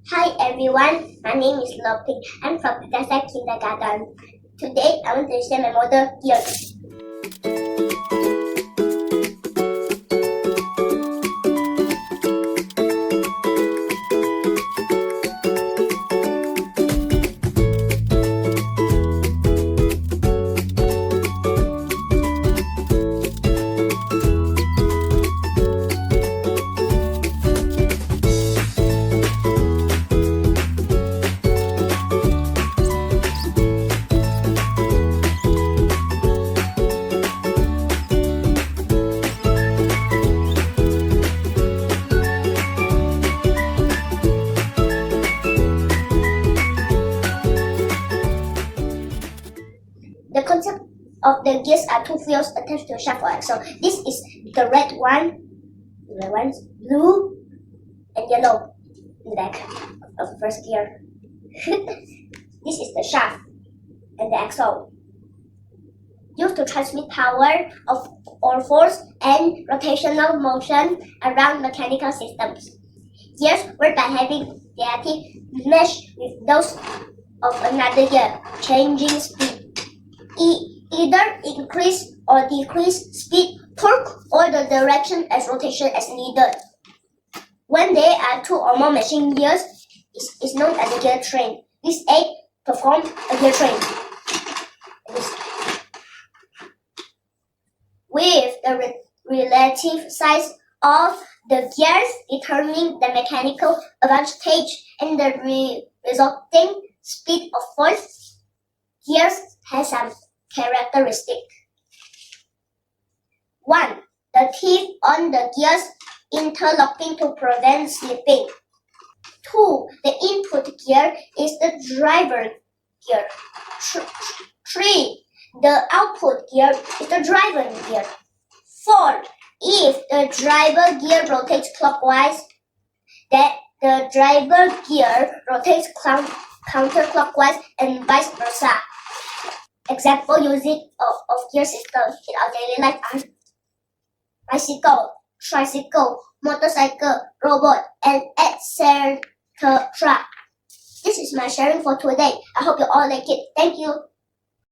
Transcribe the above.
Hi everyone, my name is Lopi. I'm from Contestant kindergarten. Today I want to share my motor gears. The concept of the gears are two wheels attached to a shaft or axle. This is the red one, blue, and yellow in the back of the first gear. This is the shaft and the axle, used to transmit power or force and rotational motion around mechanical systems. Gears work by having their teeth meshed with those of another gear, changing speed. Either increase or decrease speed, torque, or the direction as rotation as needed. When there are two or more machine gears, it is known as a gear train. This aid performs a gear train. With the relative size of the gears determining the mechanical advantage and the resulting speed of force, gears has some characteristics. 1. The teeth on the gears interlocking to prevent slipping. 2. The input gear is the driver gear. 3. The output gear is the driver gear. 4. If the driver gear rotates clockwise, then the driver gear rotates counterclockwise and vice versa. Example using of gear system in our daily life are bicycle, tricycle, motorcycle, robot, and etc. This is my sharing for today. I hope you all like it. Thank you.